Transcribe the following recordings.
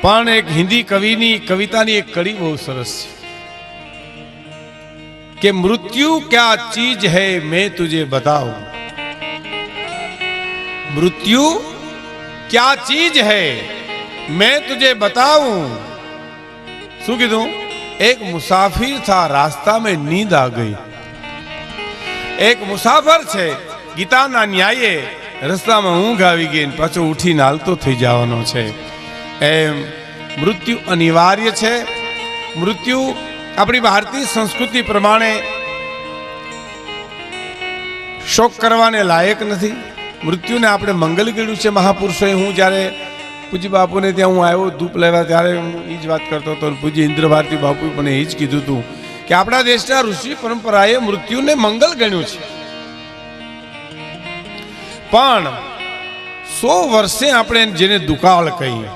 પણ એક હિન્દી કવિની કવિતાની એક કડી બહુ સરસ છે કે મૃત્યુ ક્યા ચીજ હૈ મેં તુझे बताऊं, मृत्यु क्या चीज है मैं तुझे बताऊं। શું કીધું? એક મુસાફિર થા રાસ્તા में नींद आ गई। એક મુસાફર છે ગીતાના ન્યાયે રસ્તામાં ઊંઘ આવી ગઈ પાછો ઉઠીને હાલતો થઈ જવાનો છે। એમ મૃત્યુ અનિવાર્ય છે। મૃત્યુ આપણી ભારતીય સંસ્કૃતિ પ્રમાણે શોક કરવાને લાયક નથી। મૃત્યુને આપણે મંગલ ગણ્યું છે મહાપુરુષોએ। હું જ્યારે પૂજ્ય બાપુને ત્યાં હું આવ્યો ધૂપ લેવા ત્યારે હું એ જ વાત કરતો હતો। પૂજ્ય ઇન્દ્ર ભારતી બાપુ મને એ જ કીધું હતું કે આપણા દેશના ઋષિ પરંપરાએ મૃત્યુને મંગલ ગણ્યું છે। પણ 100 વર્ષે આપણે જેને દુકાળ કહીએ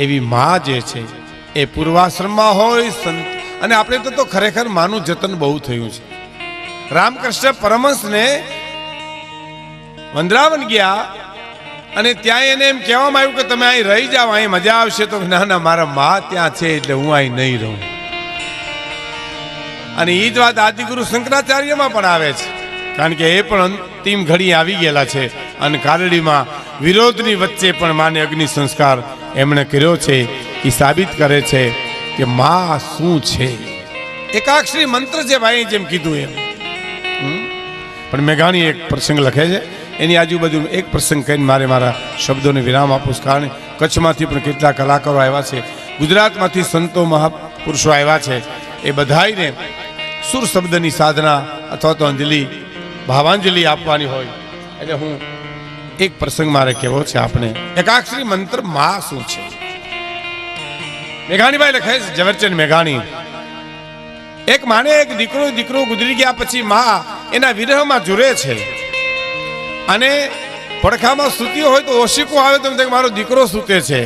એવી માં જે છે એ પૂર્વાશ્રમમાં હોય સંત, અને આપણે તો ખરેખર માનું જતન બહુ થયું છે। રામકૃષ્ણ પરમહંસને વંદરાવન ગયા અને ત્યાં એને એમ કહેવામાં આવ્યું કે તમે અહીં રહી જાઓ, અહીં મજા આવશે। તો ના ના, મારા મા ત્યાં છે એટલે હું અહીં નહીં રહું। અને એ જ વાત આદિગુરુ શંકરાચાર્યમાં પણ આવે છે, કારણ કે એ પણ અંતિમ ઘડી આવી ગયેલા છે અને કારડીમાં વિરોધની વચ્ચે પણ માને અગ્નિ સંસ્કાર એમણે કર્યો છે। એ સાબિત કરે છે કે મા શું છે। એકાક્ષરી મંત્ર છે ભાઈ, જેમ કીધું એમ। પણ મેઘાણી એક પ્રસંગ લખે છે, એની આજુબાજુ એક પ્રસંગ કહીને મારે મારા શબ્દોને વિરામ આપું। કારણ કચ્છમાંથી પણ કેટલા કલાકારો આવ્યા છે, ગુજરાતમાંથી સંતો મહાપુરુષો આવ્યા છે। એ બધાઈને સુર શબ્દની સાધના અથવા તો અંજલિ ભાવાંજલિ આપવાની હોય એટલે હું એક પ્રસંગ મારે કહેવો છે આપણે। એકાક્ષરી મંત્ર મા શું છે? મેઘાણીભાઈ લખે છે, ઝવેરચંદ મેઘાણી, એક માને એક દીકરો ગુજરી ગયા પછી મા એના વિરહમાં જુરે છે અને પડખામાં સૂત્યો હોય તો ઓશિકો આવે તો મારો દીકરો સૂતે છે।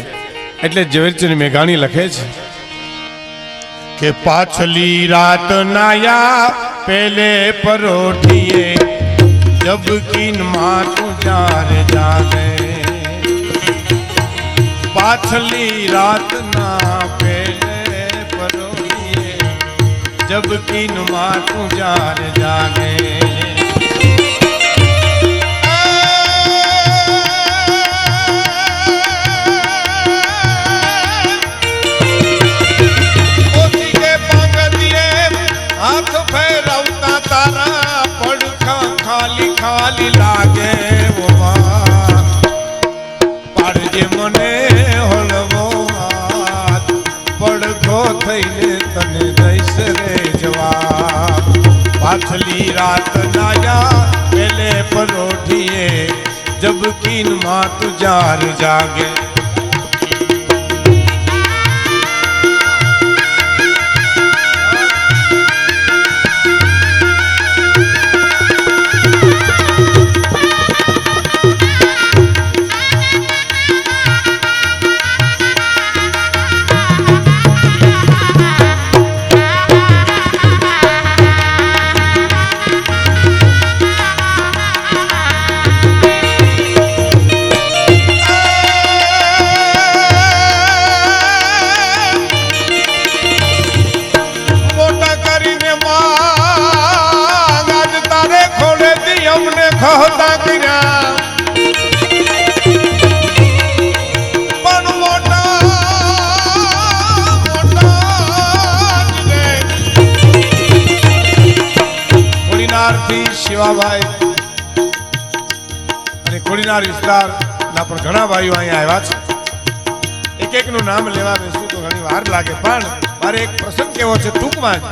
એટલે ઝવેરચંદ મેઘાણી લખે છે કે પાછલી રાત નાયા પહેલે પરોઠીએ जब किन माँ तुझार जागे, पाछली रात ना पहले परोठिए जब किन माँ तुझार जागे। हाथ फैलावता तारा પડખા ખાલી ખાલી લાગે ઓ માં, પાડજે મને હળવો હાથ, પડખો થઈને તને દઈશ રે જવાબ। પાછલી રાત નાયા પેલે પરોઠીએ જબ કિન માં તુજાર જાગે। શિવાભાઈ અને કોડીનાર વિસ્તારના પણ ઘણા ભાઈઓ અહીંયા આવ્યા છે। એક એકનું નામ લેવા બેસું તો ઘણી વાર લાગે, પણ મારે એક પ્રસંગ કેવો છે ટૂંકમાં જ।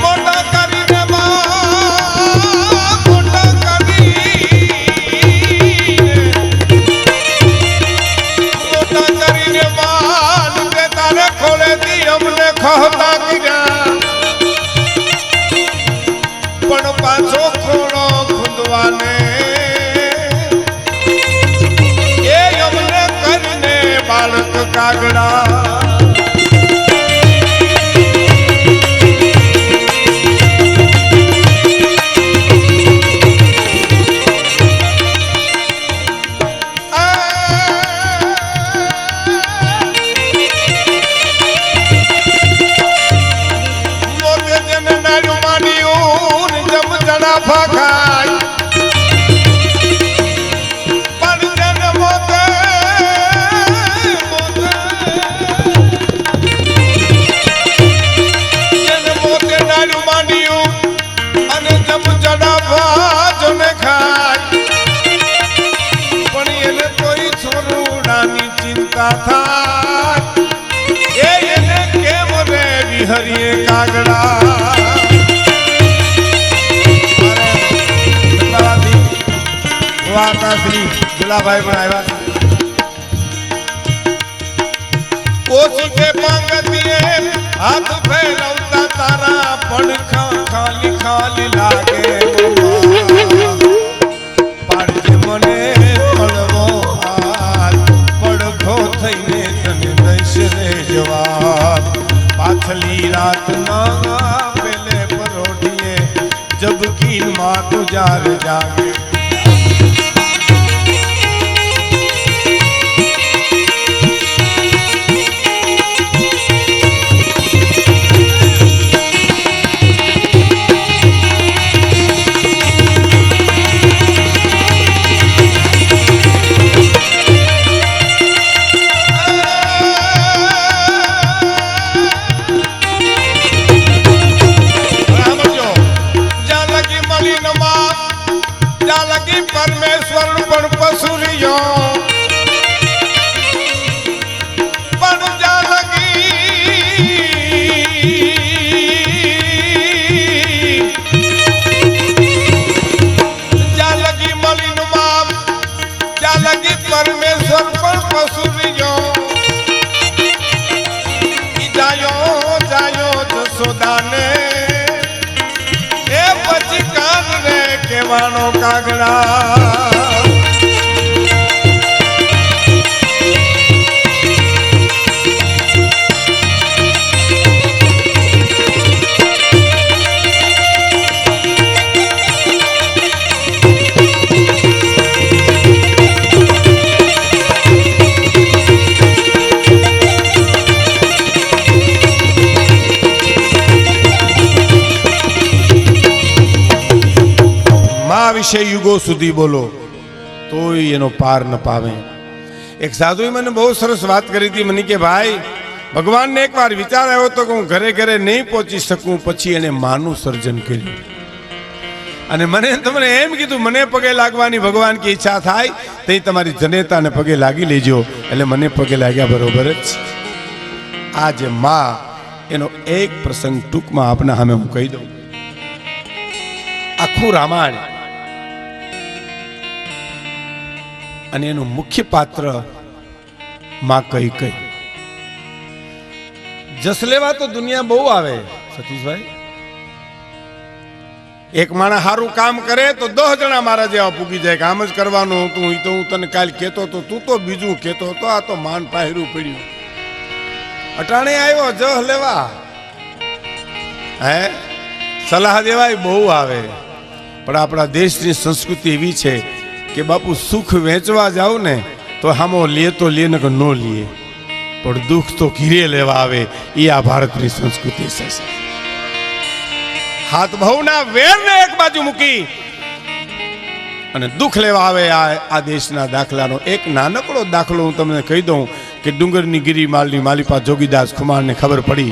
મોટા કરીને માન કે તારે ખોલે દી અમને ખહતા કર્યા, પણ પાછો ખોળો ખુદવાને એ અમને કરીને બાળક કાગડા। વાતા થાય એને કેમ રે વિહરીએ કાગડા વાતા શ્રી ગુલાભાઈ પણ આવ્યા કોશી કે પાંગતીએ હાથ ફેરવતા તારા પણ ખાલી ખાલી લાગે પાડજે મને પડવો હાથ પડખો થઈને તને દઈશ રે જવાબ પાછલી રાતમાં પેલે પરોઢીએ જબકીન માં તું જાર જાગે કાગડા વિશે યુગો સુધી બોલો તોય એનો પાર ન પામે એક સાધુએ મને બહુ સરસ વાત કરી હતી મને કે ભાઈ ભગવાનને એકવાર વિચાર આવ્યો તો કે હું ઘરે ઘરે નહીં પહોંચી શકું પછી એને માનું સર્જન કર્યું અને મને તમને એમ કીધું મને પગે લાગવાની ભગવાન की ઈચ્છા થાય તે તમારી જનેતાને પગે લાગી લેજો એટલે મને પગે લાગ્યા બરોબર જ આ જે માં એનો એક પ્રસંગ ટૂંકમાં આપના સામે હું કહી દઉં આખું રામાયણ અને એનું મુખ્ય પાત્ર માં કઈ કઈ જસ લેવા તો દુનિયા બહુ આવે સતીશભાઈ એક માણસ સારું કામ કરે તો 10 જણા મારા જેવા પૂગી જાય કે આમ જ કરવાનું હતું તો હું તને કાલ કહેતો તો તું તો બીજું કહેતો હતો આ તો માન પાહેરું પડ્યું અટાણે આવ્યો જસ લેવા હે સલાહ દેવાય બહુ આવે પણ આપણા દેશની સંસ્કૃતિ એવી છે કે બાપુ સુખ વેચવા જાવ ને તો હામો લે તો લે ને ન લે પણ દુઃખ તો ઘીરે લેવા આવે એ આ ભારતની સંસ્કૃતિ છે હાથ બહુના વેરને એક બાજુ મૂકી અને દુઃખ લેવા આવે આ દેશના દાખલાનો એક નાનકડો દાખલો હું તમને કહી દઉં કે ડુંગરની ગિરિમાલની માલિપા જોગીદાસ ખુમારને ખબર પડી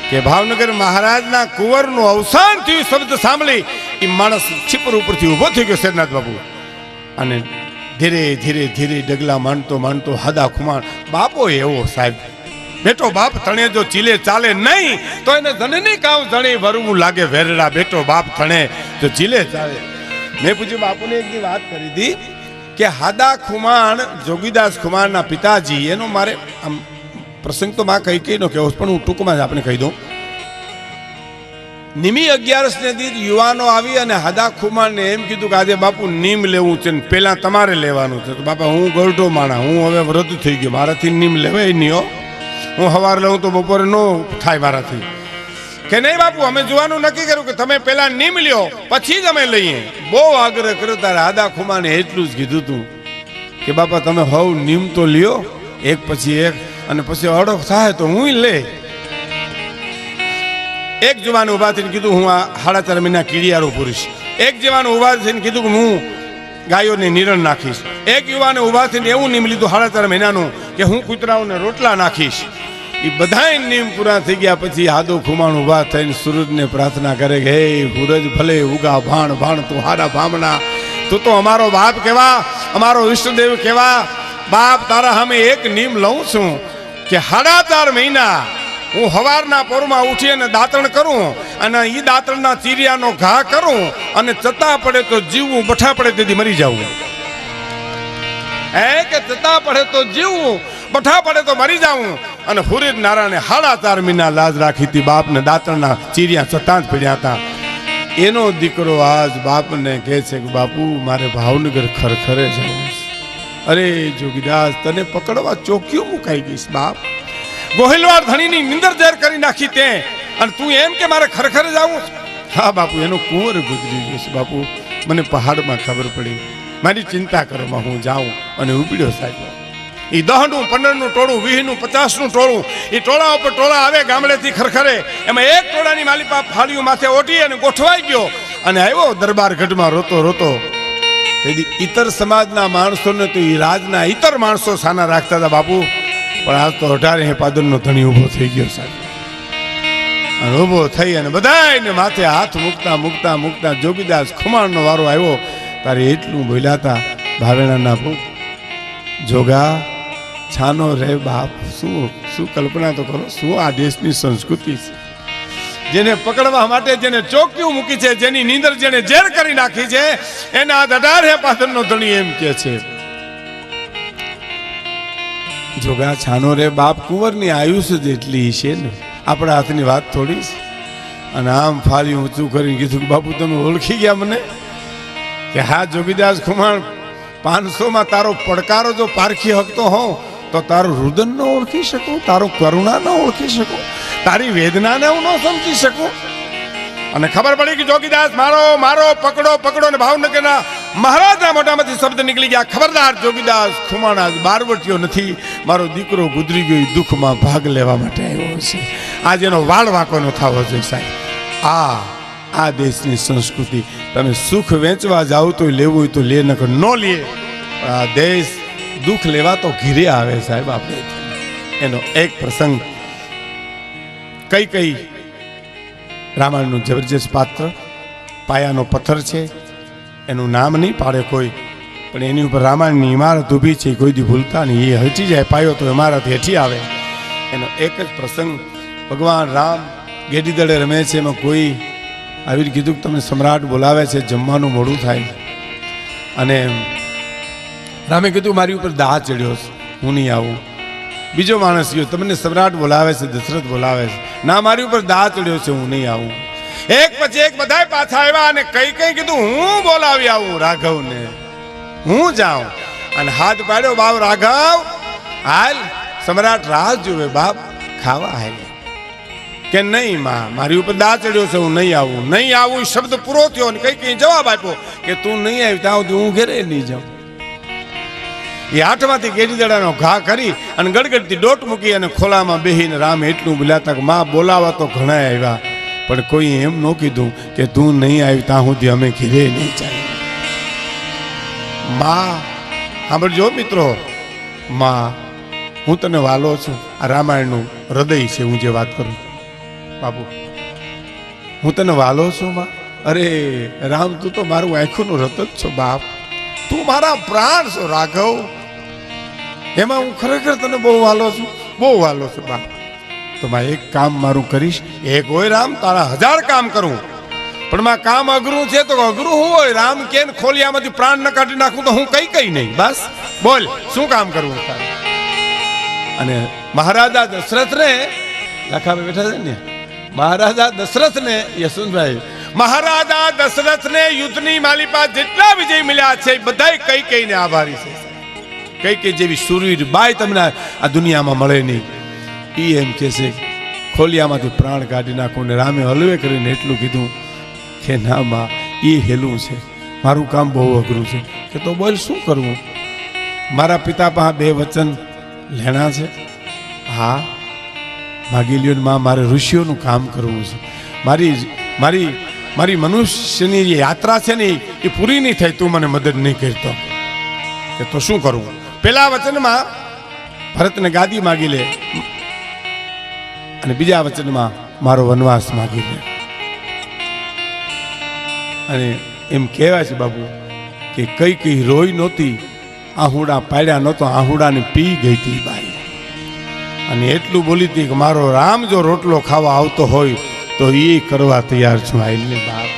કે ભાવનગર મહારાજના કુંવરનું અવસાન થયું શબ્દ સાંભળી એ માણસ છીપર ઉપરથી ઊભો થઈ ગયો શેરનાથ બાપુ અને ધીરે ધીરે ધીરે ડગલા માંડતો માંડતો હાદા ખુમાણ બાપો એવો સાહેબ બેટો બાપ તણે જો ચીલે ચાલે નહીં તો એને ધનની કામ ધણી ભરવું લાગે વેરડા બેટો બાપ તણે જો ચીલે ચાલે મેં પૂછ્યું બાપુને એક દી વાત કરી હતી કે હાદા ખુમાણ જોગીદાસ ખુમાણના પિતાજી એનો મારે આમ પ્રસંગ તો માં કઈ નો કહેવો પણ હું ટૂંકમાં જ આપણે કહી દઉં નિમી 11 ને દી યુવાનો આવી અને હાદા ખુમાણને એમ કીધું કે આજે બાપુ નીમ લેવું છે ને પેલા તમારે લેવાનું છે તો બાપા હું ગરઢો માણા હું હવે વૃદ્ધ થઈ ગયો મારાથી નીમ લેવાય નહીં હો હું સવાર લઉં તો બપોરે ન થાય મારાથી કે નહીં બાપુ અમે જોવાનું નક્કી કર્યું કે તમે પેલા નીમ લ્યો પછી જ અમે લઈએ બહુ આગ્રહ કર્યો તારે હાદા ખુમાણે એટલું જ કીધું તું કે બાપા તમે હવ નીમ તો લ્યો એક પછી એક અને પછી અડો થાય તો હું લે એક જવાન ઉભા થઈને કીધું હું આ 4.5 મહિના કીડિયારો પૂરીશ એક જવાન ઉભા થઈને કીધું કે હું ગાયોને નિરણ નાખીશ એક યુવાને ઉભા થઈને એવું નીમ લીધું 4.5 મહિનાનું કે હું કૂતરાઓને રોટલા નાખીશ એ બધાય નીમ પૂરા થઈ ગયા પછી હાદો ખુમાણ ઉભા થઈને સૂરજને પ્રાર્થના કરે કે હે સૂરજ ભલે ઉગા ભાણ ભાણ તું હારા ભામણા તું તો અમારો બાપ કેવા અમારો ઈષ્ટદેવ કેવા બાપ તારા સામે એક નિયમ લઉં છું કે 4.5 મહિના હું સવારના પોરમાં ઉઠી અને દાંતણ કરું અને એ દાંતણના ચીરિયાનો ઘા કરું અને ચતા પડે તો જીવવું, બઠા પડે તેથી મરી જવું. કે ચતા પડે તો જીવવું, બઠા પડે તો મરી જાવું. અને હુરીર નારાયણે 4.5 મહિના લાજ રાખી હતી. બાપને દાંતણના ચીરિયા ચતા જ પડ્યા હતા. એનો દીકરો આજ બાપને કહે છે કે બાપુ મારે ભાવનગર ખરખરે જવું છે. અરે જોગીદાસ તને પકડવા ચોકીઓ મુકાઈ ગઈશ બાપ. ગોહિલવાડ ધણીની નિંદર ઝેર કરી નાખી તે અને તું એમ કે મારે ખરખરે જવું? હા બાપુ એનો કુંવર ગુજરી ગયો છે બાપુ. મને પહાડમાં ખબર પડી. મારી ચિંતા કરવામાં હું જાઉં અને ઉપડ્યો સાહેબ. એ 10નું 15નું ટોળું, 20નું 50નું ટોળું, એ ટોળા ઉપર ટોળા આવે ગામડેથી ખરખરે. એમાં એક ટોળાની માલિપા ફાળીઓ માથે ઓઢી અને ગોઠવાઈ ગયો અને આવ્યો દરબાર ગઢમાં રોતો રોતો. તેથી ઇતર સમાજના માણસોને તો એ રાજના ઇતર માણસો સાના રાખતા હતા બાપુ. પણ આજ તો 18 પાદરનો ધણી ઊભો થઈ ગયો સાહેબ. અને ઊભો થઈ અને બધાને માથે હાથ મૂકતા મૂકતા મૂકતા જોગીદાસ ખુમાણનો વારો આવ્યો. તારે એટલું બોલ્યા હતા ભાવેણાના ભૂ જોગા છાનો રે બાપ. શું કલ્પના તો કરો, શું આ દેશની સંસ્કૃતિ છે. જેને પકડવા માટે જેને ચોકીઓ મૂકી છે, જેની નીંદર જેને ઝેર કરી નાખી છે, એના 18 પાદરનો ધણી એમ કે છે જોગા છાનો રે બાપ. કુંવરની આયુષ જ એટલી છે ને, આપણા હાથની વાત થોડી. અને આમ ફાળી ઊંચું કરીને કીધું બાપુ તમે ઓળખી ગયા મને? કે હા જોગીદાસ ખુમાણ 500માં તારો પડકારો જો પારખી હકતો હોઉં તો તારું રુદન ન ઓળખી શકું, તારો કરુણા ન ઓળખી શકું, તારી વેદનાને હું ન સમજી શકું. અને ખબર પડી કે જોગીદાસ મારો મારો પકડો પકડો ને ભાવનગરના મહારાજના મોઢામાંથી શબ્દ નીકળી ગયા, ખબરદાર જોગીદાસ ખુમાણા બારવટીયો નથી, મારો દીકરો ગુજરી ગયો દુઃખમાં ભાગ લેવા માટે આવ્યો છે. આજે એનો વાળ વાંકો ન થવો જોઈએ સાહેબ. આ દેશની સંસ્કૃતિ. તમે સુખ વેચવા જાઓ તો લેવું હોય તો લે, નકર ન લે. આ દેશ દુઃખ લેવા તો ઘીરે આવે સાહેબ. આપણે એનો એક પ્રસંગ કઈ રામાયણનું જબરજસ્ત પાત્ર, પાયાનો પથ્થર છે. એનું નામ નહીં પાડે કોઈ, પણ એની ઉપર રામાયણની ઇમારત ઊભી છે. કોઈ દી ભૂલતા નહીં, એ હટી જાય પાયો તો ઇમારત હેઠી આવે. એનો એક જ પ્રસંગ, ભગવાન રામ ગેડી દળે રમે છે. એમાં કોઈ આવી કીધું કે તમને સમ્રાટ બોલાવે છે, જમવાનું મોડું થાય. અને રામે કીધું મારી ઉપર દાહ ચડ્યો છે, હું નહીં આવું. બીજો માણસ ગયો, તમને સમ્રાટ બોલાવે છે, દશરથ બોલાવે છે, ના મારી ઉપર દાહ ચડ્યો છે, હું નહીં આવું. એક પછી એક બધા પાછા આવ્યા અને કઈ કીધું હું બોલાવી આવું રાઘવને, હું જાઉં. અને હાથ પાડ્યો, બાપ રાઘવ હાલ, સમ્રાટ રાહ જુએ બાપ, ખાવા હાલ. કે નહીં માં મારી ઉપર દાહ ચડ્યો છે, હું નહીં આવું. નહીં આવું શબ્દ પૂરો થયો અને કઈ જવાબ આપ્યો કે તું નહીં આવી ત્યાં સુધી હું ઘરે નહીં જાઉં. એ હાથમાંથી ગેડીદડાનો ઘા કરી અને ગડગડતી ડોટ મૂકી અને ખોલામાં બેહીને રામ એટલું બોલાતા કે માં બોલાવા તો ઘણા આવ્યા, પણ કોઈ એમ ન કીધું કે તું નહીં આવી ત્યાં સુધી અમે ઘીરે નહીં જાય. માં સાંભળજો મિત્રો, માં હું તને વાલો છું. આ રામાયણનું હૃદય છે હું જે વાત કરું બાપુ. હું તને વાલો છું માં. અરે રામ તું તો મારું આંખોનું રત જ છો બાપ. તું મારા પ્રાણ છો રાઘવ. એમાં હું ખરેખર તને બહુ વાલો છું, બહુ વાલો છું બાપ. તો માં એક કામ મારું કરીશ? એક હોય રામ તારા 1000 કામ કરું, પણ માં કામ અઘરું છે. તો અઘરું હું હોય રામ કે ખોલિયામાંથી પ્રાણ ન કાઢી નાખું તો હું કઈ નહીં. બસ બોલ શું કામ કરવું તારે? અને મહારાજા દશરથને લખાવે બેઠા છે ને, મહારાજા દશરથને યશવંતભાઈ, મહારાજા દશરથને યુદ્ધની માલિપા જેટલા વિજય મળ્યા છે બધા કઈને આભારી છે. કઈ જેવી સુરવીર બાઈ તમને આ દુનિયામાં મળે નહીં. એ એમ કે છે ખોલિયામાંથી પ્રાણ કાઢી નાખું. ને રામે હલવે કરીને એટલું કીધું કે ના માં એ હેલું છે, મારું કામ બહુ અઘરું છે. કે તો બોલ શું કરવું? મારા પિતા પાસે 2 વચન લેણા છે. હા માગી લ્યો ને માં, મારે ઋષિઓનું કામ કરવું છે. મારી મનુષ્યની જે યાત્રા છે ને એ પૂરી નહીં થાય, તું મને મદદ નહીં કરતો. કે તો શું કરવું? પેલા વચનમાં ભરતને ગાદી માગી લે અને બીજા વચનમાં મારો વનવાસ માગી લે. અને એમ કહેવાય છે બાબુ કે કઈ રોઈ નહોતી આહુડા પાડ્યા નહોતો, આહુડાને પી ગઈ હતી બાઈ. અને એટલું બોલી હતી કે મારો રામ જો રોટલો ખાવા આવતો હોય તો એ કરવા તૈયાર છું. આઈલને બાપ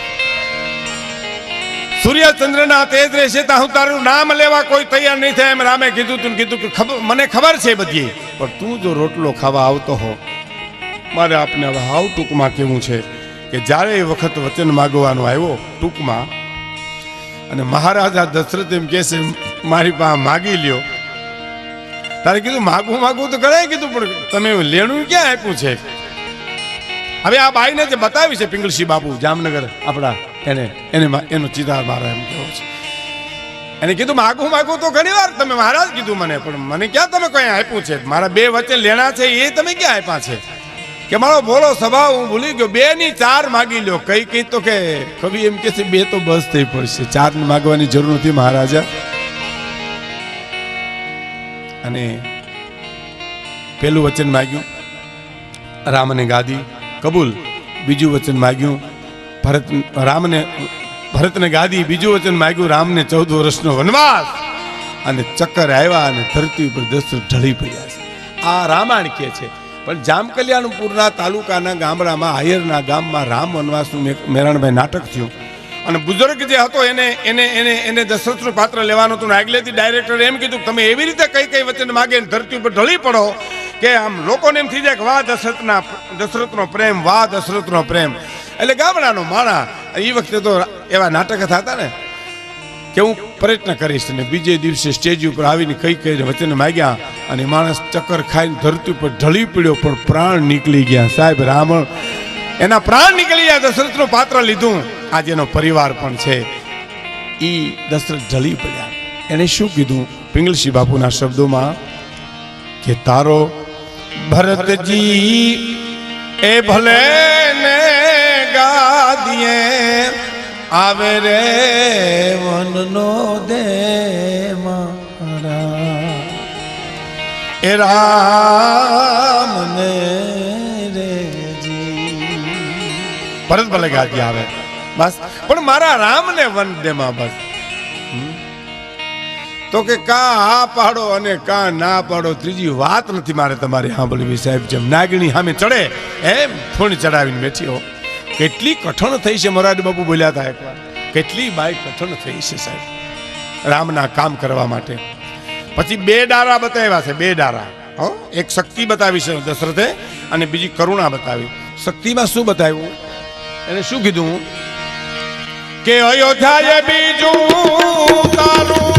સૂર્યચંદ્રના તેજ રહેશે તો હું તારું નામ લેવા કોઈ તૈયાર નહીં થાય એમ રામે કીધું તું કીધું કે મને ખબર છે બધી, પણ તું જો રોટલો ખાવા આવતો હો. મારે આપને હવે હાવ ટૂંકમાં કેવું છે કે જ્યારે એ વખત વચન માગવાનો આવ્યો ટૂંકમાં, અને મહારાજા દશરથ એમ કહે છે મારી પાસે માગી લ્યો. તારે કીધું માગવું માગવું તો ઘણા કીધું, પણ તમે લેણું ક્યાં આપ્યું છે? હવે આ બાઈને જે બતાવી છે પિંગલસિંહ બાપુ જામનગર આપણા, એનો ચિતાર મારો એમ કેવો છે. એને કીધું માગું માગું તો ઘણી વાર તમે મહારાજ કીધું મને, પણ મને ક્યાં તમે કઈ આપ્યું છે? મારા બે વચ્ચે લેણા છે એ તમે ક્યાં આપ્યા છે? કે મારો બોલો સ્વભાવ હું ભૂલી ગયો, 2 ની 4 માગી લ્યો. કઈ તો કે કવિ એમ કે છે 2 તો બસ થઈ પડશે, 4 ની માગવાની જરૂર નથી મહારાજા. અને પેલું વચન માગ્યું રામને ગાદી કબૂલ, બીજું વચન માગ્યું ભરતને ગાદી, બીજું વચન માગ્યું રામને 14 વર્ષનો વનવાસ. અને ચક્કર આવ્યા અને ધરતી ઉપર દશરથ ઢળી પડ્યા છે. આ રામાયણ કે છે. પણ જામકલ્યાણપુરના તાલુકાના ગામડામાં આયરના ગામમાં રામ વનવાસનું મેરાણભાઈ નાટક થયું. અને બુઝુર્ગ જે હતો એને દશરથનું પાત્ર લેવાનું હતું. આગલેથી ડાયરેક્ટરે એમ કીધું તમે એવી રીતે કઈ વચન માગે ધરતી ઉપર ઢળી પડો કે આમ લોકોને એમ થઈ જાય કે વાહ દશરથનો પ્રેમ, વાહ દશરથનો પ્રેમ. એટલે ગામડાનો માણા એ વખતે તો એવા નાટક થતા ને કે હું પ્રયત્ન કરીશ. ને બીજે દિવસે સ્ટેજ ઉપર આવીને કઈ વચન માગ્યા અને માણસ ચક્કર ખાઈને ધરતી ઉપર ઢળી પડ્યો, પણ પ્રાણ નીકળી ગયા. સાહેબ રાવણ એના પ્રાણ નીકળી ગયા, દશરથનું પાત્ર લીધું. આજે એનો પરિવાર પણ છે એ દશરથ ઢળી પડ્યા. એને શું કીધું પિંગલસિંહ બાપુના શબ્દોમાં કે તારો ભરતજી એ ભલે ને ગાદીએ આવે રે વનનો દે મારા એ રામને રેજી. ભરત ભલે ગાદી આવે બસ, પણ મારા રામને વન દેમાં બસ. તો કે કા હા પાડો અને કા ના પાડો, ત્રીજી વાત નથી મારે તમારી સાંભળવી સાહેબ. જેમ નાગણી સામે ચડે એમ ફૂણ ચડાવીને બેઠી હો. કેટલી કઠણ થઈ છે મોરારી બાપુ બોલ્યા હતા એકવાર, કેટલી બાઈ કઠણ થઈ છે સાહેબ રામના કામ કરવા માટે. પછી 2 ડારા બતાવ્યા છે, 2 ડારા. એક શક્તિ બતાવી છે દશરથે અને બીજી કરુણા બતાવી. શક્તિમાં શું બતાવ્યું? એને શું કીધું કે અયોધ્યાએ બીજું તારું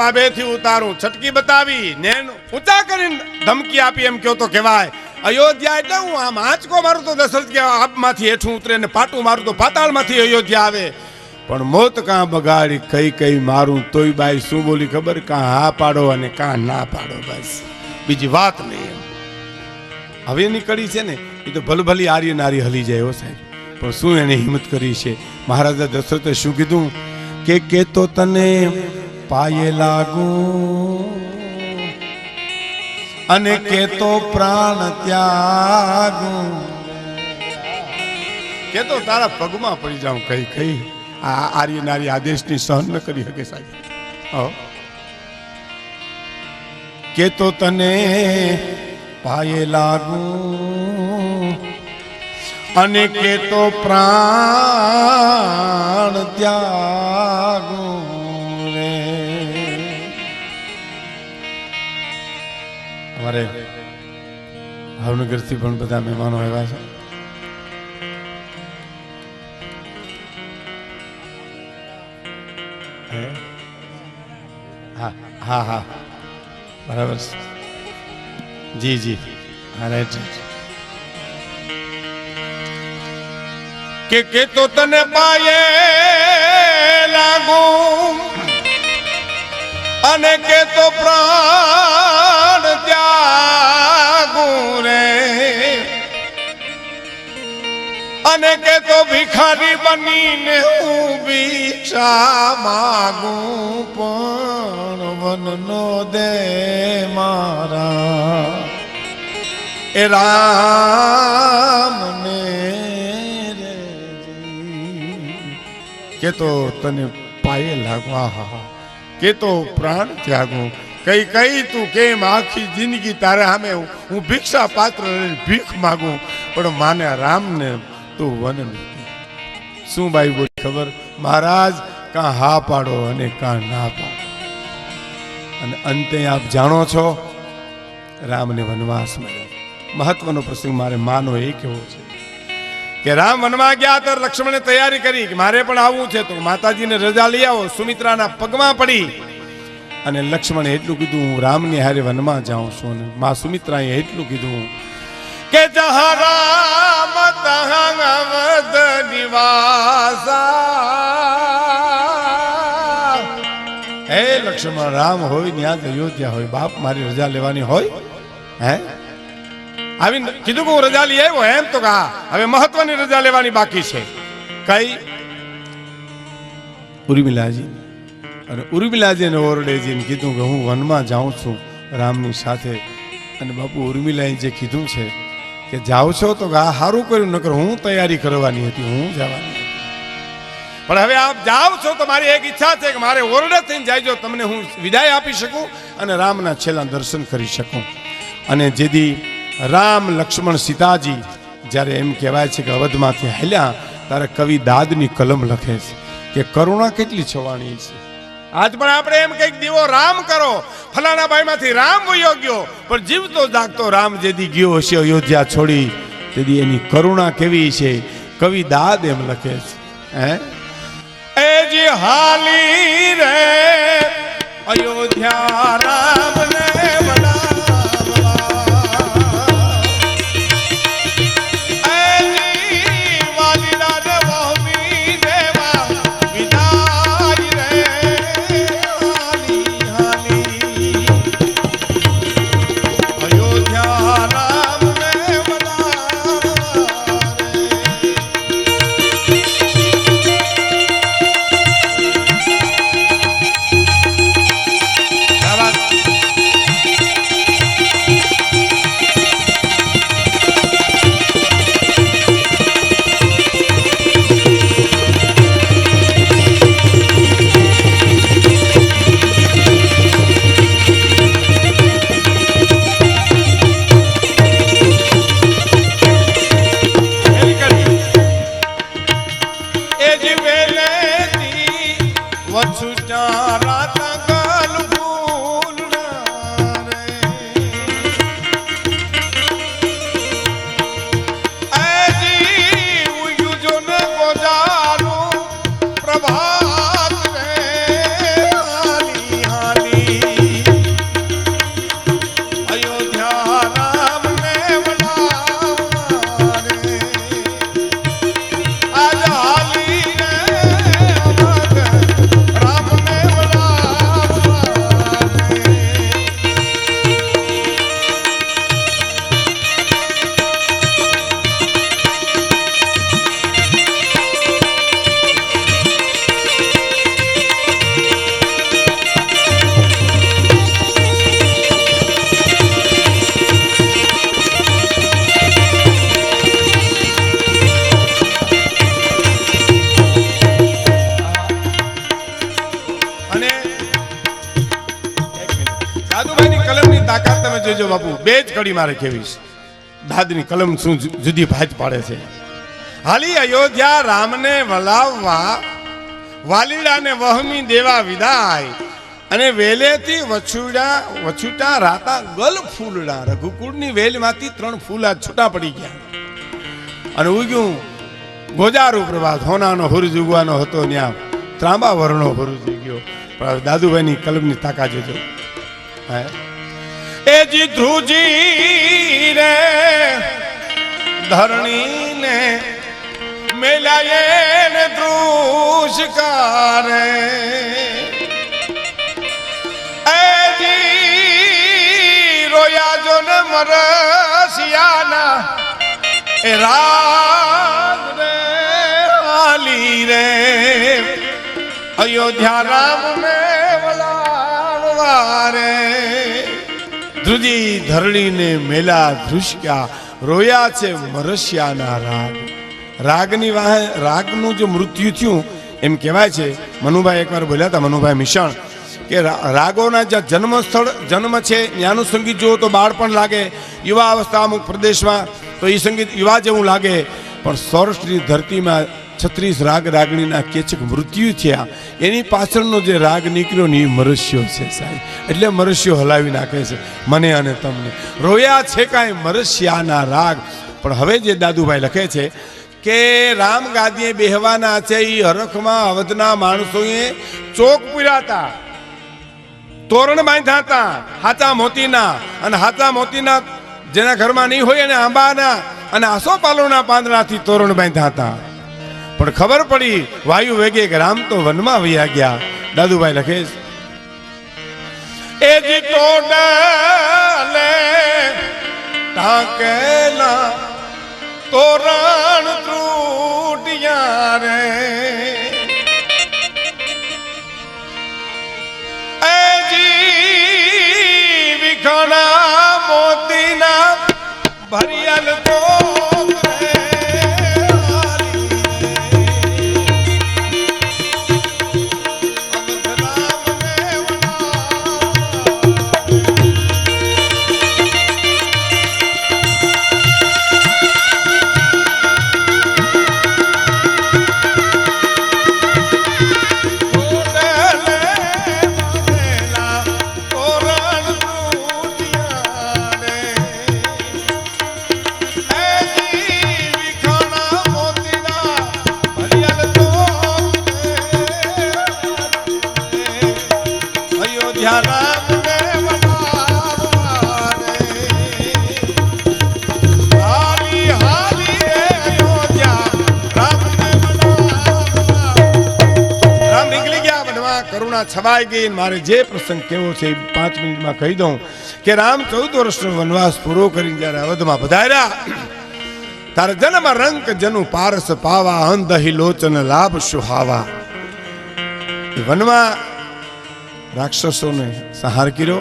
આબેથી ઉતારું, છટકી બતાવી ને ઊંચા કરીને ધમકી આપી એમ કહો તો કહેવાય. અયોધ્યા એટલે હું આમ આંચકો મારું તો દશરથ કે આપમાંથી હેઠું ઉતરે ને પાટું મારું તો પાતાળમાંથી અયોધ્યા આવે. પણ મોત કાં બગાડી કઈ મારું તોય બાઈ શું બોલી ખબર? કાં હા પાડો અને કાં ના પાડો, બસ બીજી વાત નહીં. હવે એની કડી છે ને એ તો ભલભલી આર્ય નારી હલી જાય હો સાહેબ. પણ શું એને હિંમત કરી છે? મહારાજા દશરથે શું કીધું કે તો તને પાયે લાગુ અને કે તો પ્રાણ ત્યાગું, કે તો તારા પગમાં પડી જાઉં કઈ કઈ આ આર્ય નારી આદેશની સહન ન કરી શકે સાહેબ. કે તો તને પાયે લાગું અને કે તો પ્રાણ ત્યાગું રે. અમારે ભાવનગરથી પણ બધા મહેમાનો આવ્યા છે. હા હા હા બરાબર જી જી હા રાઈટ. કે તો તને પાયે લાગું અને કે તો પ્રાણ ત્યાગું રે અને કે તો ભિખારી બનીને હું ભિક્ષા માગું પણ વનનો દે મારા એ રામ ને રે. કે તો તને પાયે લાગવા હા કે તો પ્રાણ ત્યાગું કઈ કઈ તું કેમ આખી જિંદગી તારે સામે હું ભિક્ષા પાત્ર ભીખ માગું પણ માને રામને તું વન. શું બાઈ બોલી ખબર? મહારાજ કાં હા પાડો અને કાં ના પાડો. અને અંતે આપ જાણો છો રામને વનવાસ મળ્યો. મહત્વનો પ્રસંગ મારે માનો એ કેવો છે કે રામ વનમાં ગયા તો લક્ષ્મણે તૈયારી કરી કે મારે પણ આવવું છે તો માતાજીને રજા લઈ આવો. સુમિત્રાના પગમાં પડી અને લક્ષ્મણે એટલું કીધું હું રામની હારે વનમાં જાઉં છું. અને મા સુમિત્રાએ એટલું કીધું કે જહાં રામ તહાં અવધ નિવાસા. હે લક્ષ્મણ રામ હોય ત્યાં જ અયોધ્યા હોય. બાપ મારી રજા લેવાની હોય હે આવીને કીધું કે હું રજા લઈ આવ્યો એમ તો કહા હવે મહત્વની રજા લેવાની બાકી છે. કઈ ઉર્મિલાજી અને ઉર્મિલાજીને ઓરડે જઈને કીધું કે હું વનમાં જાઉં છું રામની સાથે. અને બાપુ ઉર્મિલાએ જે કીધું છે કે જાઓ છો તો સારું કર્યું નકર હું તૈયારી કરવાની હતી હું જવાની હતી પણ હવે આપ જાઓ છો તો મારી એક ઈચ્છા છે કે મારે ઓરડે થઈને જાયજો તમને હું વિદાય આપી શકું અને રામના છેલ્લા દર્શન કરી શકું. અને જેથી રામ લક્ષ્મણ સીતાજી જ્યારે એમ કહેવાય છે કે અવધમાંથી હાલ્યા ત્યારે કવિ દાદની કલમ લખે છે કે કરુણા કેટલી છવાણી છે. આજ પણ આપણે એમ કઈક દીવો રામ કરો ફલાણા ભાઈમાંથી રામ વયો ગયો પણ જીવતો જાગતો રામ જેદી ગયો હશે અયોધ્યા છોડી તેથી એની કરુણા કેવી છે કવિ દાદ એમ લખે છે હે એ જે હાલી રે અયોધ્યા રામ ને જોજો બાપુ, બે જ કડી મારે કેવીશ. દાદની કલમ શું જુદી ભાત પાડે છે. હાલી અયોધ્યા રામને વલાવવા, વાલીડાને વહમી દેવા વિદાય, અને વેલેથી વછુટા રાતા ગલ ફૂલડા. રઘુકુળની વેલમાંથી 3 ફૂલા છૂટા પડી ગયા અને ઉગ્યું ગોજારું પ્રભાત. હોનાનો હુરજ ઉગવાનો હતો, ત્યાં ત્રાંબા વર્ણો હુરજ ઉગ્યો. પણ દાદુભાઈની કલમની તાકાત જોજો. એ જી ધ્રુજી રે ધરણીને મેલાયે ને ધ્રુષકારે, એ જી રોયા જો ને મરસિયાના એ રાગ રે હાલી રે અયોધ્યા રામ ને વલાવવા રે. ધ્રુજી ધરણીને મેલા ધ્રુષ્ક્યા, રોયા છે મરસિયાના રાગ. રાગની વાહે રાગનું જો મૃત્યુ થયું એમ કહેવાય છે. મનુભાઈ એકવાર બોલ્યા હતા, મનુભાઈ મિશાણ, કે રાગોના જ્યાં જન્મસ્થળ જન્મ છે ત્યાંનું સંગીત જુઓ તો બાળપણ લાગે, યુવા અવસ્થા અમુક પ્રદેશમાં તો એ સંગીત યુવા જેવું લાગે. પણ સૌરાષ્ટ્રની ધરતીમાં 36 રાગ રાગણીના કેચક મૃત્યુ થયા, એની પાછળનો જે રાગ નીકળ્યો ને એ મરસ્યો છે સાહેબ. એટલે મરસ્યો હલાવી નાખે છે મને અને તમને. રોયા છે કાંઈ મરસ્યાના રાગ. પણ હવે જે દાદુભાઈ લખે છે કે રામ ગાદીએ બેહવાના છે, એ હરખમાં અવધના માણસોએ ચોક પૂર્યા, તોરણ બાંધ્યા હતા હાચા મોતીના. અને હાચા મોતીના જેના ઘરમાં નહીં હોય એને આંબાના અને આસોપાલોના પાંદડાથી તોરણ બાંધ્યા હતા. પણ ખબર પડી વાયુ વેગે કે રામ તો વનમાં વયા ગયા. દાદુભાઈ લખે એ જી ટોડલે ટાંકેલા તોરણ ત્રુટિયા રે, એ જી વિખાણા મોતીના ભરિયલ તો છવાઈ ગઈ. મારે જે પ્રસંગ કેવો છે 5 મિનિટમાં કહી દઉં કે રામ 14 વર્ષનો વનવાસ પૂરો કરીને જ્યારે અવધમાં પધાર્યા, તારે જન્મ રંક જનુ પારસ પાવા, અંધહી લોચન લાભ સુહાવા. વનમાં રાક્ષસોને સંહાર કર્યો.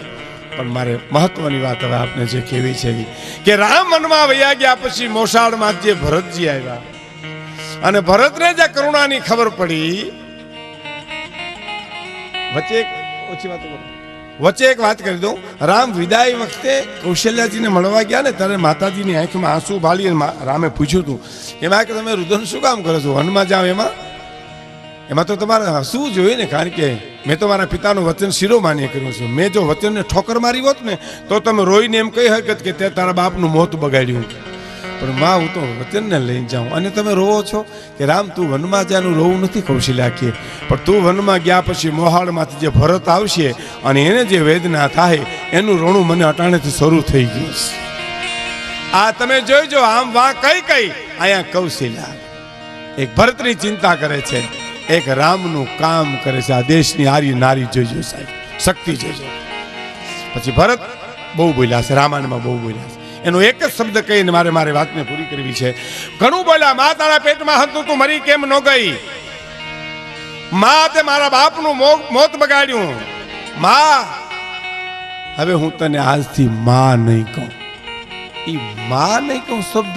પણ મારે મહત્વની વાત હવે આપને જે કહેવી છે કે રામ વનમાં વયા ગયા પછી મોસાળમાં જે ભરતજી આવ્યા અને ભરતને જે કરુણાની ખબર પડી. વચ્ચે એક વાત કરી દઉં. રામ વિદાય વખતે કૌશલ્યાજીને મળવા ગયા ને ત્યારે માતાજીની આંખમાં આંસુ ભાળી રામે પૂછ્યું હતું એમાં કે તમે રુદન શું કામ કરો છો? વનમાં જાઓ એમાં તો તમારે હસવું જોઈએ ને, કારણ કે મેં તો મારા પિતાનું વચન શિરોમાન્ય કર્યું છે. મેં જો વચનને ઠોકર મારી હોત ને તો તમે રોઈને એમ કહી શકત કે તે તારા બાપનું મોત બગાડ્યું. પણ માં હું તો વચનને લઈને જાઉં અને તમે રોવો છો કે રામ તું વનમાં જાનું રોવું નથી કૌશલ્યા કે, પણ તું વનમાં ગયા પછી મોહાળમાંથી જે ભરત આવશે અને એને જે વેદના થાય એનું રોણું મને અટાણેથી શરૂ થઈ ગયું છે. આ તમે જોઈજો આમ વા કઈ અહીંયા કૌશલ્યા એક ભરતની ચિંતા કરે છે, એક રામનું કામ કરે છે. આ દેશની આર્ય નારી જોઈજો સાહેબ, શક્તિ જોઈજો. પછી ભરત બહુ બોલ્યા છે, રામાયણમાં બહુ બોલ્યા છે. એનો એક જ શબ્દ કહીને મારે વાતને પૂરી કરવી છે. ઘણું બોલ્યા, મા તારા પેટમાં હતું તું મરી કેમ ન ગઈ? મા તે મારા બાપનું મોત બગાડ્યું. મા હવે હું તને આજથી મા નહીં કહું. એ મા નહીં કહું શબ્દ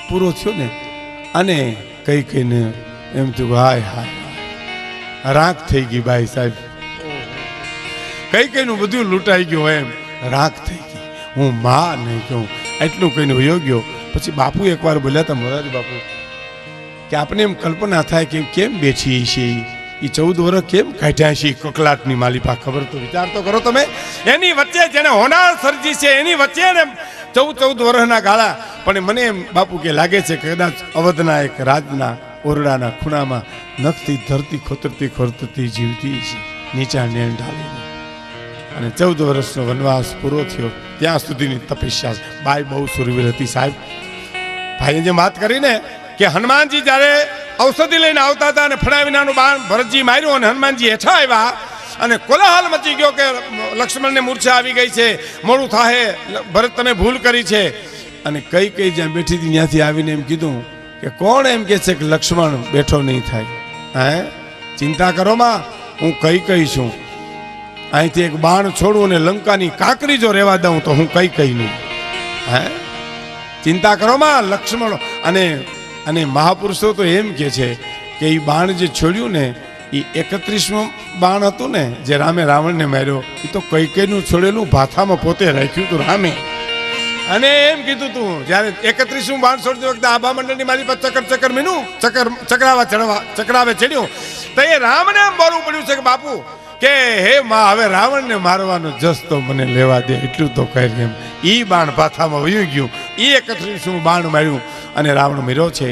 પૂરો થયો ને અને કહીને એમ થયું હાય હાય રાખ થઈ ગઈ બાઈ સાહેબ. કઈનું બધું લૂંટાઈ ગયું એમ રાખ થઈ ગઈ. હું માં નહીં કહું. એટલું કહીને વયો ગયો. પછી બાપુ એકવાર બોલ્યા હતા, મોરારી બાપુ, કે આપણે એમ કલ્પના થાય કે કેમ બેઠી છે, એ 14 વર્ષ કેમ કાઢ્યા છે કકલાટની માલિપા, ખબર તો વિચાર તો કરો તમે. એની વચ્ચે જેને હોનાર સર્જી છે એની વચ્ચે ને 14 વર્ષના ગાળા. પણ મને એમ બાપુ કે લાગે છે કે કદાચ અવધના એક રાજના ઓરડાના ખૂણામાં નખથી ધરતી ખોતરતી ખોતરતી જીવતી છે, નીચા નેણ ઢાલીને. અને 14 વર્ષનો વનવાસ પૂરો થયો ત્યાં સુધીની તપસ્યા. બાઈ બહુ સુરવીર હતી સાહેબ. ભાઈએ જે વાત કરીને કે હનુમાનજી જ્યારે ઔષધિ લઈને આવતા હતા અને ફણાવીનાનું બાણ ભરતજી માર્યું અને હનુમાનજી હેઠા આવ્યા અને કોલાહલ મચી ગયો કે લક્ષ્મણને મૂર્છા આવી ગઈ છે, મોડું થાય, ભરત તમે ભૂલ કરી છે. અને કઈ કઈ જ્યાં બેઠી હતી ત્યાંથી આવીને એમ કીધું કે કોણ એમ કે છે કે લક્ષ્મણ બેઠો નહીં થાય? હે, ચિંતા કરો માં, હું કઈ છું. અહીંથી એક બાણ છોડું અને લંકાની કાંકરી જો રહેવા દઉં તો હું કઈ નહીં. હે, ચિંતા કરો માં, લક્ષ્મણ. અને મહાપુરુષો તો એમ કે છે કે એ બાણ જે છોડ્યું ને એ 31મું બાણ હતું ને જે રામે રાવણને માર્યો, એ તો કઈનું છોડેલું ભાથામાં પોતે રાખ્યું હતું રામે. અને એમ કીધું તું જ્યારે 31મું બાણ છોડતી વખતે આભા મંડળની મારી પર ચક્કર મીનું ચકરાવે ચડ્યું તો એ રામને એમ બોલવું પડ્યું છે કે બાપુ કે હે માં, હવે રાવણને મારવાનો જસ તો મને લેવા દે, એટલું તો કહે. એમ ઈ બાણ પાથામાં વયું ગયું, ઈ 31મું બાણ માર્યું અને રાવણ મર્યો છે.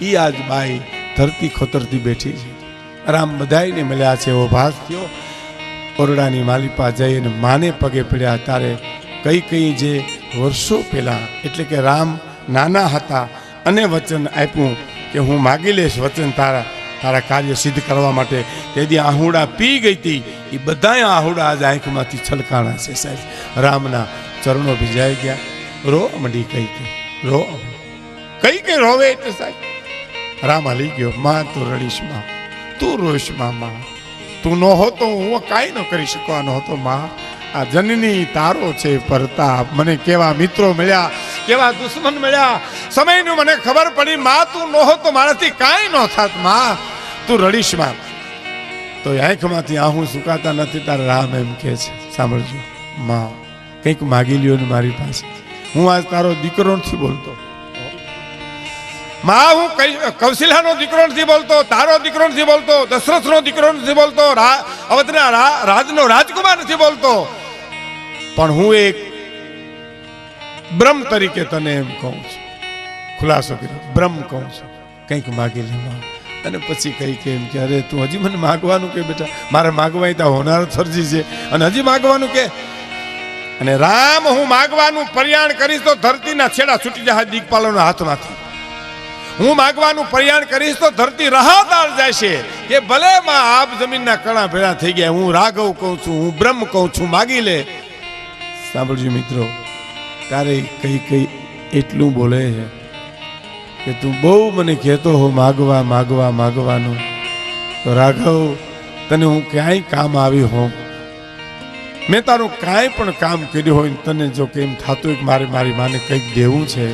ઈ આજ બાઈ ધરતી ખોતરતી બેઠી છે. રામ બધાઈને મળ્યા છે એવો ભાસ થયો. ઓરડાની માલિપા જઈ અને માને પગે પડ્યા. ત્યારે કઈ જે વર્ષો પહેલા, એટલે કે રામ નાના હતા અને વચન આપ્યું કે હું માગી લઈશ વચન તારા કાર્ય સિદ્ધ કરવા માટે. તેથી આહુડા પી ગઈ હતી. એ બધા આહુડા આજ આંખમાંથી છલકાણા છે સાહેબ. રામના ચરણો ભીજાઈ ગયા. રો મંડી કઈ રોવે એટલે સાહેબ. રામ હાલી ગયો. માં તું રડીશ માં, તું રોઈશ માં, તું ન હોતો હું કાંઈ ન કરી શકવાનો હતો માં. આ જનની તારો છે પરતાપ. મને કેવા મિત્રો મળ્યા, કેવા દુશ્મન મળ્યા, સમયનું મને ખબર પડી. માં તું ન હોતો મારાથી કાંઈ ન થાત. માં તું રડીશ માં. તો આંખમાંથી આહું સુકાતા નથી. તારા રામ એમ કે છે, સાંભળજો માં, કંઈક માગી લ્યો ને મારી પાસે. હું આજ તારો દીકરો નથી બોલતો માં, હું કૌશલ્યાનો દીકરો નથી બોલતો, તારો દીકરો નથી બોલતો, દશરથનો દીકરો નથી બોલતો, અવધના રાજનો રાજકુમાર નથી બોલતો, પણ હું એક બ્રહ્મ તરીકે તને એમ કહું છું. ખુલાસો કર્યો, બ્રહ્મ કહું છું, કંઈક માગી લેવા. અને પછી કઈ કે એમ કે અરે તું હજી મને માગવાનું કે બેટા, મારે માગવા ત્યાં હોનાર ફરજી છે અને હજી માગવાનું કે. અને રામ, હું માગવાનું પ્રયાણ કરીશ તો ધરતીના છેડા છૂટી જાય દિગ્પાલોના હાથમાંથી. હું માગવાનું પ્રયાણ કરીશ તો ધરતી રાહતાળ જાય છે કે ભલે માં આપ જમીનના કણા ભેળા થઈ ગયા. હું રાઘવ કહું છું, હું બ્રહ્મ કહું છું, માગી લે. સાંભળજો મિત્રો, તારે કઈ એટલું બોલે છે કે તું બહુ મને કહેતો હો માગવાનું, તો રાઘવ તને હું ક્યાંય કામ આવી હોઉં. મેં તારું કાંઈ પણ કામ કર્યું હોય તને જો કેમ થતું હોય મારે મારી માને કંઈક દેવું છે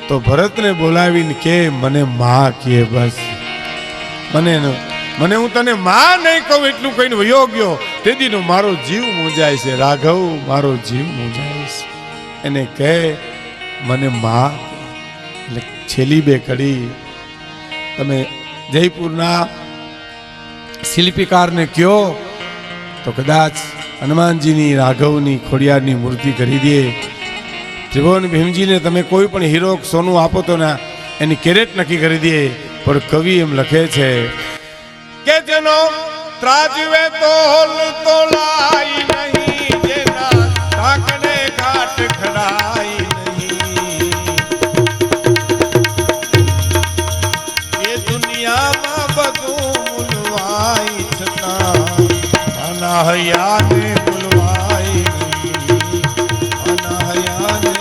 તો ભરતને બોલાવીને કે મને માં કે. બસ મને હું તને માં નહીં કહું એટલું કહીને વયો ગયો. તેદીનો મારો જીવ મૂંઝાય છે રાઘવ, મારો જીવ મૂંઝાય છે. એને કહે મને માં. એટલે છેલ્લી બે કડી તમે જયપુરના શિલ્પીકારને કહો તો કદાચ હનુમાનજીની, રાઘવની, ખોડિયારની મૂર્તિ કરી દે. ત્રિભુવન ભીમજીને તમે કોઈ પણ હીરો સોનું આપો તો ના એની કેરેટ નક્કી કરી દે. પણ કવિ એમ લખે છે કે જેનો ત્રાજવે તોલ તોલાઈ નહીં, જેના ઢાકણે ઘાટ ખડાઈ નહીં, એ દુનિયામાં બધું મૂલવાઈ છતાં આના હૈયાને મૂલવાઈ નહીં, આના હૈયાને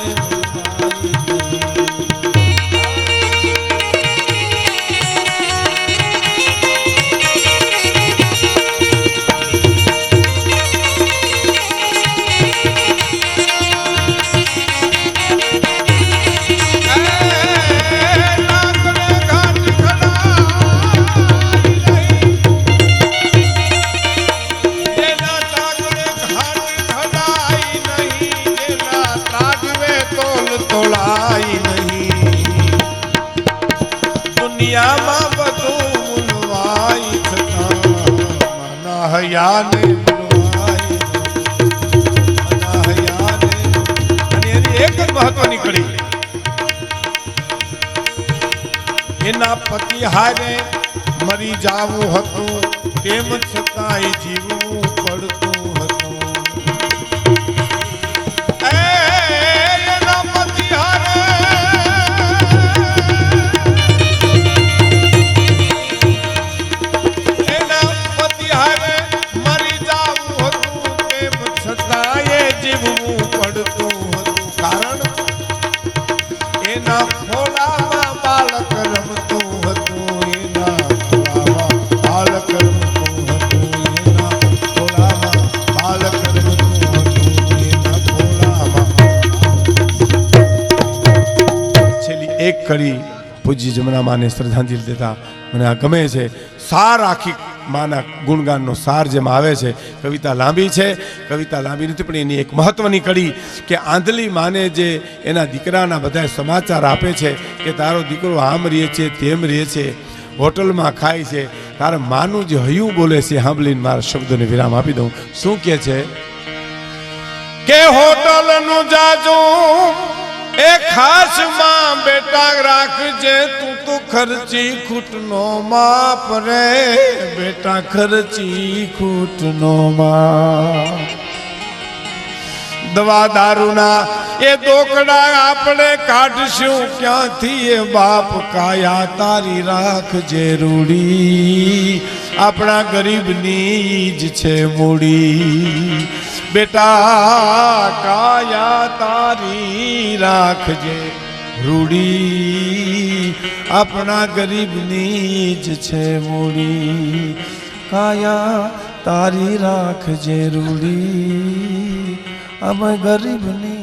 હૈયાને મળવાય, બધા હૈયાને. અને એની એક જ મહત્વની કડી, એના પતિ હારે મરી જાવું હતું, તેમ છતાંય જીવવું પડતું હતું. એના પતિ હારે મરી જાવું હતું, તેમ છતાંય જીવવું પડતું હતું. કારણ એના ખોળામાં બાળક રમતું હતું, એના ખોળામાં બાળક રમતું હતું, એના ખોળામાં બાળક રમતું હતું, એના ખોળામાં. છેલ્લી એક કડી પૂજ્ય જમના માને શ્રદ્ધાંજલિ દેતા મને આ ગમે છે. સાર આખી માના ગુણગાનનો સાર જેમાં આવે છે. કવિતા લાંબી છે, કવિતા લાંબી નથી, પણ એની એક મહત્વની કડી કે આંધલી માને જે એના દીકરાના બધા સમાચાર આપે છે કે તારો દીકરો આમ રહે છે, તેમ રહે છે, હોટલમાં ખાય છે, તારા માનું જે હૈયું બોલે છે સાંભળીને મારા શબ્દોને વિરામ આપી દઉં. શું કે છે કે હોટલનું જાજુ એ ખાસ માં બેટા રાખજે, તું તો ખર્ચી ખૂટનો માપ રે બેટા, ખર્ચી ખૂટનો માપ. દવા દારૂના એ દોકડા આપણે કાઢશું ક્યાંથી, એ બાપ કાયા તારી રાખજે રૂડી, આપણા ગરીબની જ છે મૂડી. બેટા કાયા તારી રાખજે રૂડી, આપણા ગરીબની જ છે મૂડી. કાયા તારી રાખજે રૂડી, અમે ગરીબની